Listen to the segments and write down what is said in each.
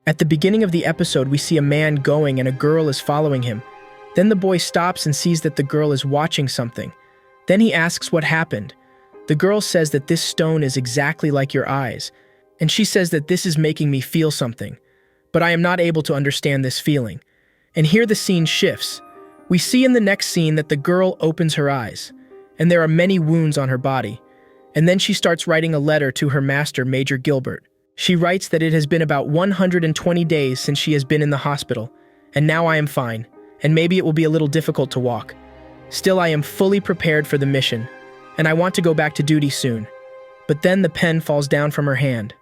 At the beginning of the episode, we see a man going and a girl is following him. Then the boy stops and sees that the girl is watching something. Then he asks what happened. The girl says that this stone is exactly like your eyes, and she says that this is making me feel something, but I am not able to understand this feeling. And here the scene shifts. We see in the next scene that the girl opens her eyes, and there are many wounds on her body. And then she starts writing a letter to her master, Major Gilbert. She writes that it has been about 120 days since she has been in the hospital, and now I am fine, and maybe it will be a little difficult to walk. Still, I am fully prepared for the mission, and I want to go back to duty soon. But then the pen falls down from her hand.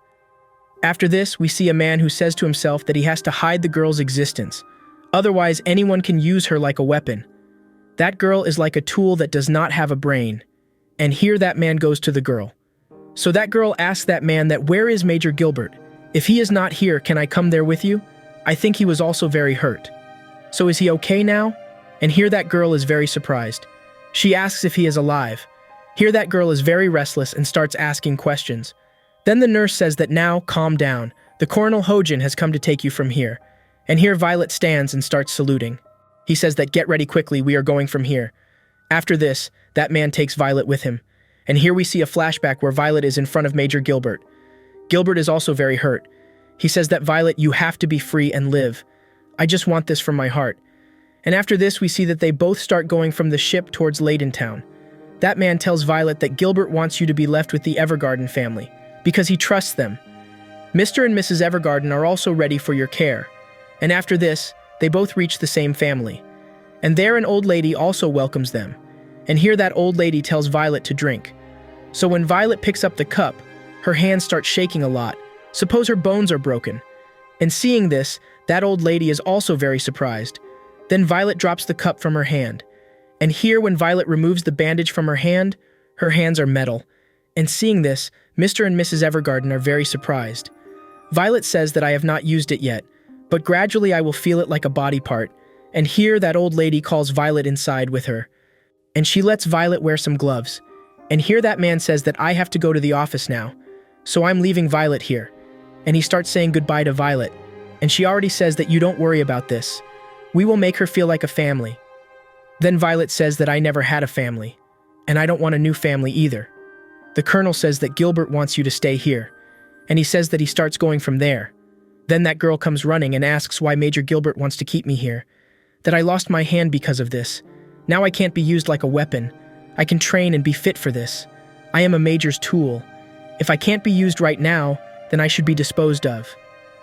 After this, we see a man who says to himself that he has to hide the girl's existence. Otherwise, anyone can use her like a weapon. That girl is like a tool that does not have a brain. And here that man goes to the girl. So that girl asks that man that where is Major Gilbert? If he is not here, can I come there with you? I think he was also very hurt. So is he okay now? And here that girl is very surprised. She asks if he is alive. Here that girl is very restless and starts asking questions. Then the nurse says that now, calm down. The Colonel Hojin has come to take you from here. And here Violet stands and starts saluting. He says that get ready quickly, we are going from here. After this, that man takes Violet with him. And here we see a flashback where Violet is in front of Major Gilbert. Gilbert is also very hurt. He says that Violet, you have to be free and live. I just want this from my heart. And after this, we see that they both start going from the ship towards Town. That man tells Violet that Gilbert wants you to be left with the Evergarden family, because he trusts them. Mr. and Mrs. Evergarden are also ready for your care. And after this, they both reach the same family. And there an old lady also welcomes them. And here that old lady tells Violet to drink. So when Violet picks up the cup, her hands start shaking a lot. Suppose her bones are broken. And seeing this, that old lady is also very surprised. Then Violet drops the cup from her hand. And here when Violet removes the bandage from her hands are metal. And seeing this, Mr. and Mrs. Evergarden are very surprised. Violet says that I have not used it yet, but gradually I will feel it like a body part. And here that old lady calls Violet inside with her. And she lets Violet wear some gloves. And here that man says that I have to go to the office now. So I'm leaving Violet here. And he starts saying goodbye to Violet. And she already says that you don't worry about this. We will make her feel like a family. Then Violet says that I never had a family. And I don't want a new family either. The Colonel says that Gilbert wants you to stay here. And he says that he starts going from there. Then that girl comes running and asks why Major Gilbert wants to keep me here. That I lost my hand because of this. Now I can't be used like a weapon. I can train and be fit for this. I am a Major's tool. If I can't be used right now, then I should be disposed of.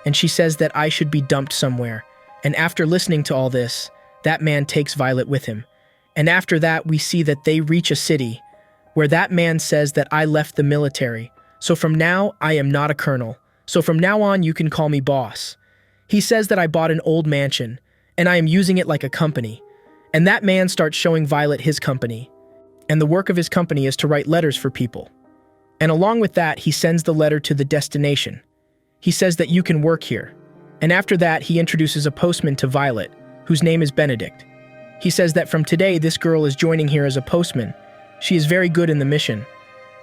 And she says that I should be dumped somewhere. And after listening to all this, that man takes Violet with him. And after that, we see that they reach a city where that man says that I left the military. So from now, I am not a colonel. So from now on, you can call me boss. He says that I bought an old mansion, and I am using it like a company. And that man starts showing Violet his company. And the work of his company is to write letters for people. And along with that, he sends the letter to the destination. He says that you can work here. And after that, he introduces a postman to Violet, whose name is Benedict. He says that from today, this girl is joining here as a postman. She is very good in the mission.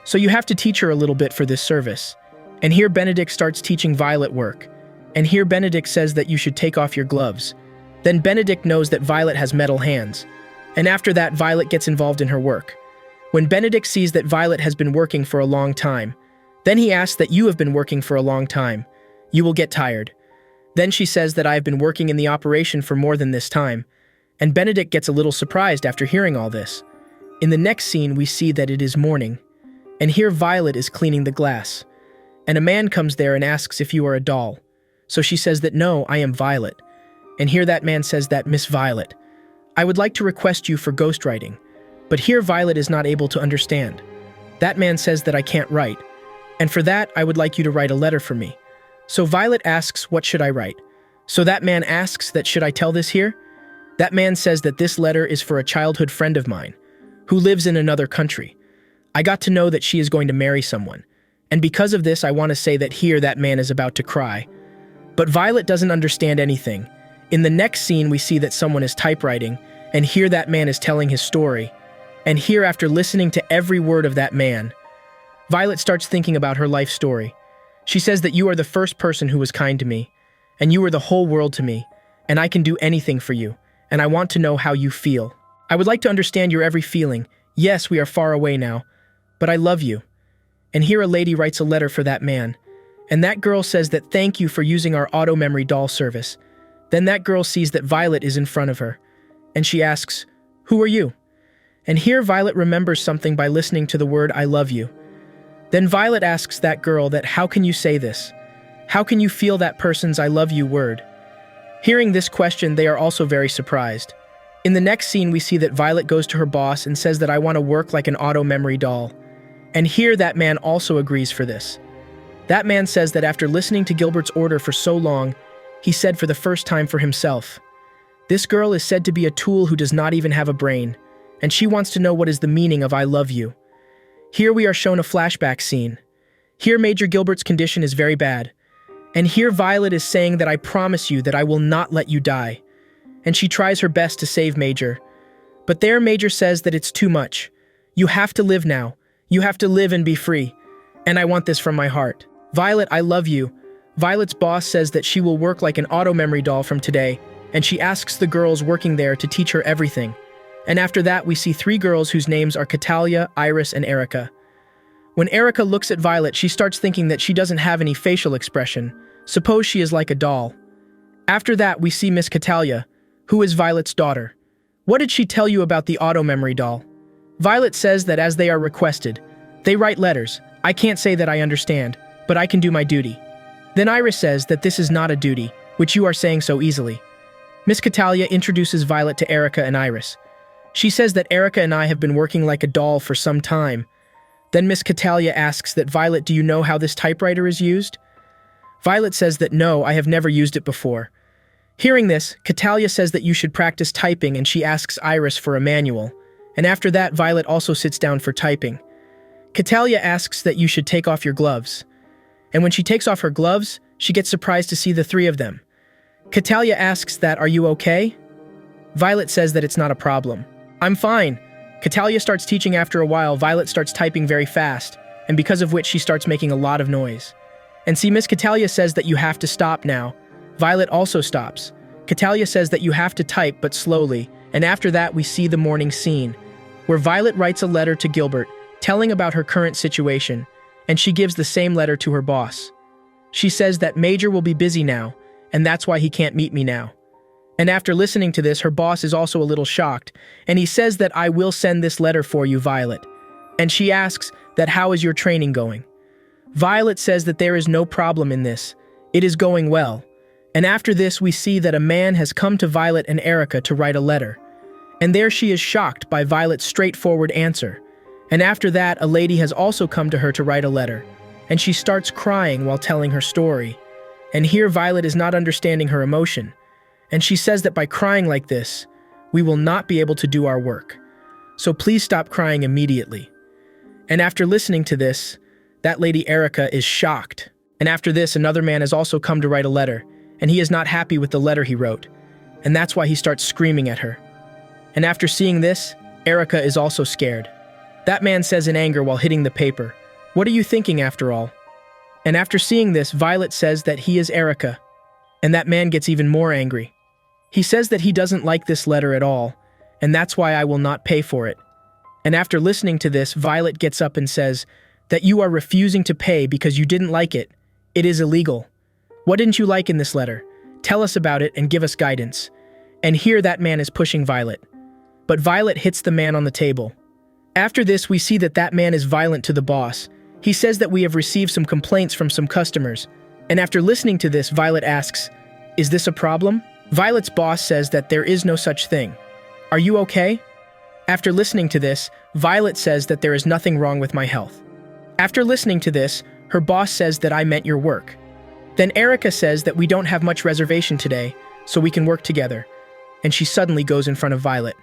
So you have to teach her a little bit for this service. And here Benedict starts teaching Violet work. And here Benedict says that you should take off your gloves. Then Benedict knows that Violet has metal hands. And after that, Violet gets involved in her work. When Benedict sees that Violet has been working for a long time, then he asks that you have been working for a long time. You will get tired. Then she says that I have been working in the operation for more than this time. And Benedict gets a little surprised after hearing all this. In the next scene, we see that it is morning. And here Violet is cleaning the glass. And a man comes there and asks if you are a doll. So she says that no, I am Violet. And here that man says that, Miss Violet, I would like to request you for ghostwriting. But here Violet is not able to understand. That man says that I can't write. And for that, I would like you to write a letter for me. So Violet asks, what should I write? So that man asks that should I tell this here? That man says that this letter is for a childhood friend of mine, who lives in another country. I got to know that she is going to marry someone. And because of this, I want to say that here that man is about to cry. But Violet doesn't understand anything. In the next scene, we see that someone is typewriting, and here that man is telling his story. And here, after listening to every word of that man, Violet starts thinking about her life story. She says that you are the first person who was kind to me. and you are the whole world to me, and I can do anything for you, and I want to know how you feel. I would like to understand your every feeling. Yes, we are far away now, but I love you. And here a lady writes a letter for that man, and that girl says that thank you for using our auto-memory doll service. Then that girl sees that Violet is in front of her, and she asks, "Who are you?" And here Violet remembers something by listening to the word "I love you." Then Violet asks that girl that how can you say this? How can you feel that person's "I love you" word? Hearing this question, they are also very surprised. In the next scene, we see that Violet goes to her boss and says that I want to work like an auto-memory doll. And here that man also agrees for this. That man says that after listening to Gilbert's order for so long, he said for the first time for himself. This girl is said to be a tool who does not even have a brain, and she wants to know what is the meaning of "I love you." Here we are shown a flashback scene. Here Major Gilbert's condition is very bad. And here Violet is saying that I promise you that I will not let you die. And she tries her best to save Major. But there Major says that it's too much. You have to live now. You have to live and be free. And I want this from my heart. Violet, I love you. Violet's boss says that she will work like an auto-memory doll from today, and she asks the girls working there to teach her everything. And after that, we see 3 girls whose names are Catalia, Iris, and Erica. When Erica looks at Violet, she starts thinking that she doesn't have any facial expression. Suppose she is like a doll. After that, we see Miss Catalia, who is Violet's daughter. What did she tell you about the auto-memory doll? Violet says that as they are requested, they write letters. I can't say that I understand, but I can do my duty. Then Iris says that this is not a duty, which you are saying so easily. Miss Catalia introduces Violet to Erica and Iris. She says that Erica and I have been working like a doll for some time. Then Miss Catalia asks that Violet, do you know how this typewriter is used? Violet says that no, I have never used it before. Hearing this, Catalia says that you should practice typing, and she asks Iris for a manual. And after that, Violet also sits down for typing. Catalia asks that you should take off your gloves. And when she takes off her gloves, she gets surprised to see the 3 of them. Catalia asks that, are you okay? Violet says that it's not a problem. I'm fine. Catalia starts teaching after a while. Violet starts typing very fast, and because of which she starts making a lot of noise. And see, Miss Catalia says that you have to stop now. Violet also stops. Catalia says that you have to type, but slowly, and after that we see the morning scene, where Violet writes a letter to Gilbert, telling about her current situation, and she gives the same letter to her boss. She says that Major will be busy now, and that's why he can't meet me now. And after listening to this, her boss is also a little shocked, and he says that I will send this letter for you, Violet. And she asks that how is your training going? Violet says that there is no problem in this. It is going well. And after this, we see that a man has come to Violet and Erica to write a letter. And there she is shocked by Violet's straightforward answer. And after that, a lady has also come to her to write a letter. And she starts crying while telling her story. And here Violet is not understanding her emotion. And she says that by crying like this, we will not be able to do our work. So please stop crying immediately. And after listening to this, that lady Erica is shocked. And after this, another man has also come to write a letter, and he is not happy with the letter he wrote. And that's why he starts screaming at her. And after seeing this, Erica is also scared. That man says in anger while hitting the paper, "What are you thinking after all?" And after seeing this, Violet says that he is Erica. And that man gets even more angry. He says that he doesn't like this letter at all, and that's why I will not pay for it. And after listening to this, Violet gets up and says that you are refusing to pay because you didn't like it. It is illegal. What didn't you like in this letter? Tell us about it and give us guidance. And here that man is pushing Violet. But Violet hits the man on the table. After this, we see that that man is violent to the boss. He says that we have received some complaints from some customers. And after listening to this, Violet asks, "Is this a problem?" Violet's boss says that there is no such thing. "Are you okay?" After listening to this, Violet says that there is nothing wrong with my health. After listening to this, her boss says that I meant your work. Then Erica says that we don't have much reservation today, so we can work together. And she suddenly goes in front of Violet.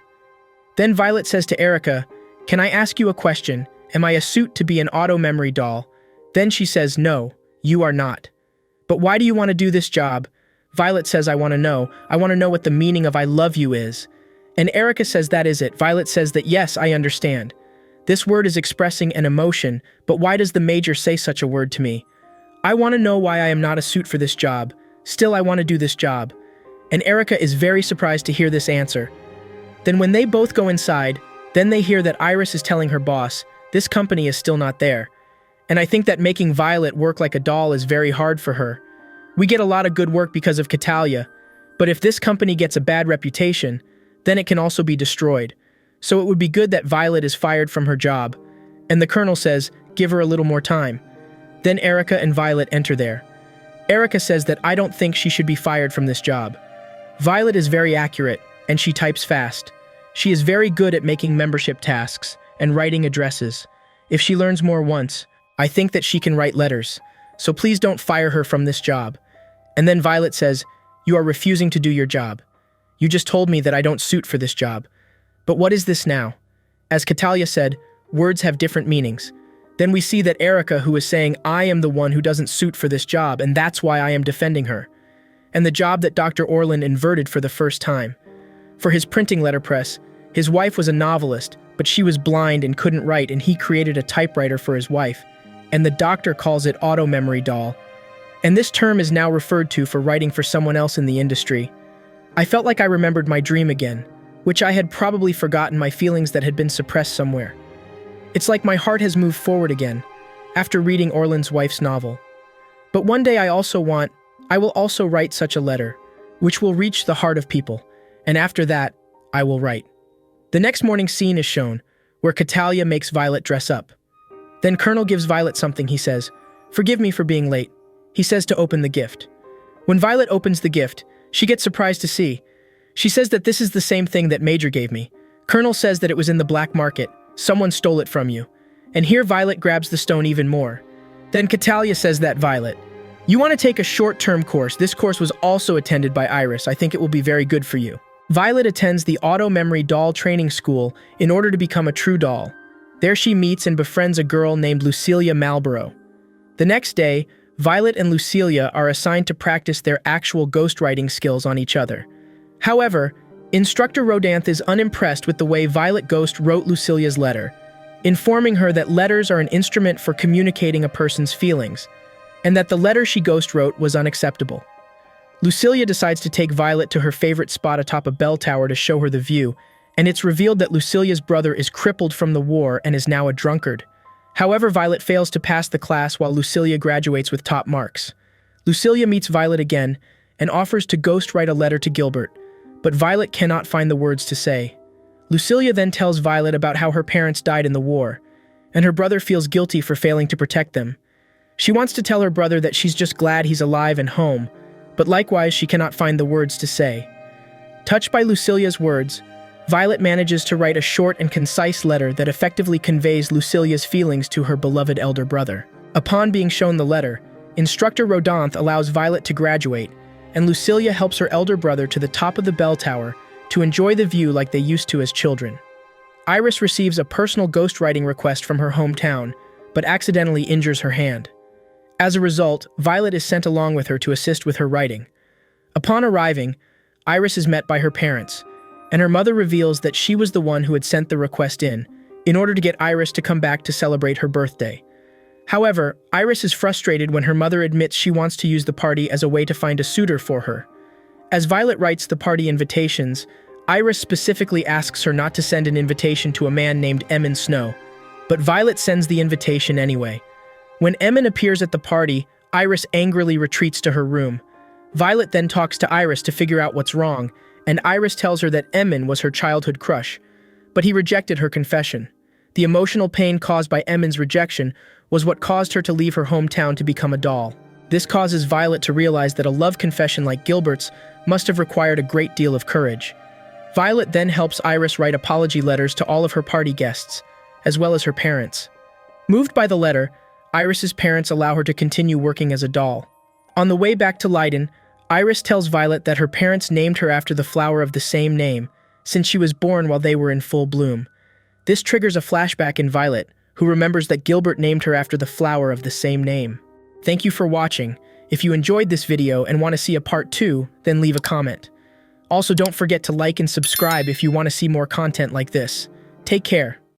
Then Violet says to Erica, "Can I ask you a question? Am I a suit to be an auto-memory doll?" Then she says, "No, you are not." "But why do you want to do this job?" Violet says, I want to know what the meaning of I love you is. And Erica says that is it. Violet says that yes, I understand. This word is expressing an emotion, but why does the major say such a word to me? I want to know why I am not a suit for this job. Still, I want to do this job. And Erica is very surprised to hear this answer. Then when they both go inside, then they hear that Iris is telling her boss, this company is still not there. And I think that making Violet work like a doll is very hard for her. We get a lot of good work because of Catalia, but if this company gets a bad reputation, then it can also be destroyed. So it would be good that Violet is fired from her job. And the colonel says, give her a little more time. Then Erica and Violet enter there. Erica says that I don't think she should be fired from this job. Violet is very accurate, and she types fast. She is very good at making membership tasks and writing addresses. If she learns more once, I think that she can write letters. So please don't fire her from this job. And then Violet says, you are refusing to do your job. You just told me that I don't suit for this job. But what is this now? As Catalia said, words have different meanings. Then we see that Erica, who is saying, I am the one who doesn't suit for this job, and that's why I am defending her. And the job that Dr. Orlin inverted for the first time. For his printing letterpress, his wife was a novelist, but she was blind and couldn't write, and he created a typewriter for his wife. And the doctor calls it auto-memory doll. And this term is now referred to for writing for someone else in the industry. I felt like I remembered my dream again, which I had probably forgotten my feelings that had been suppressed somewhere. It's like my heart has moved forward again, after reading Orlin's wife's novel. But one day I will also write such a letter, which will reach the heart of people, and after that, I will write. The next morning scene is shown, where Catalia makes Violet dress up. Then Colonel gives Violet something. He says, forgive me for being late. He says to open the gift. When Violet opens the gift, she gets surprised to see. She says that this is the same thing that Major gave me. Colonel says that it was in the black market. Someone stole it from you. And here Violet grabs the stone even more. Then Catalia says that Violet, you want to take a short-term course. This course was also attended by Iris. I think it will be very good for you. Violet attends the auto-memory doll training school in order to become a true doll. There she meets and befriends a girl named Lucilia Malborough. The next day, Violet and Lucilia are assigned to practice their actual ghostwriting skills on each other. However, Instructor Rodanth is unimpressed with the way Violet Ghost wrote Lucilia's letter, informing her that letters are an instrument for communicating a person's feelings, and that the letter she ghost wrote was unacceptable. Lucilia decides to take Violet to her favorite spot atop a bell tower to show her the view, and it's revealed that Lucilia's brother is crippled from the war and is now a drunkard. However, Violet fails to pass the class while Lucilia graduates with top marks. Lucilia meets Violet again and offers to ghostwrite a letter to Gilbert, but Violet cannot find the words to say. Lucilia then tells Violet about how her parents died in the war, and her brother feels guilty for failing to protect them. She wants to tell her brother that she's just glad he's alive and home, but likewise she cannot find the words to say. Touched by Lucilia's words, Violet manages to write a short and concise letter that effectively conveys Lucilia's feelings to her beloved elder brother. Upon being shown the letter, Instructor Rodanth allows Violet to graduate, and Lucilia helps her elder brother to the top of the bell tower to enjoy the view like they used to as children. Iris receives a personal ghostwriting request from her hometown, but accidentally injures her hand. As a result, Violet is sent along with her to assist with her writing. Upon arriving, Iris is met by her parents, and her mother reveals that she was the one who had sent the request in order to get Iris to come back to celebrate her birthday. However, Iris is frustrated when her mother admits she wants to use the party as a way to find a suitor for her. As Violet writes the party invitations, Iris specifically asks her not to send an invitation to a man named Emin Snow, but Violet sends the invitation anyway. When Emin appears at the party, Iris angrily retreats to her room. Violet then talks to Iris to figure out what's wrong, and Iris tells her that Emin was her childhood crush, but he rejected her confession. The emotional pain caused by Emin's rejection was what caused her to leave her hometown to become a doll. This causes Violet to realize that a love confession like Gilbert's must have required a great deal of courage. Violet then helps Iris write apology letters to all of her party guests, as well as her parents. Moved by the letter, Iris's parents allow her to continue working as a doll. On the way back to Leiden, Iris tells Violet that her parents named her after the flower of the same name, since she was born while they were in full bloom. This triggers a flashback in Violet, who remembers that Gilbert named her after the flower of the same name. Thank you for watching. If you enjoyed this video and want to see a part 2, then leave a comment. Also, don't forget to like and subscribe if you want to see more content like this. Take care.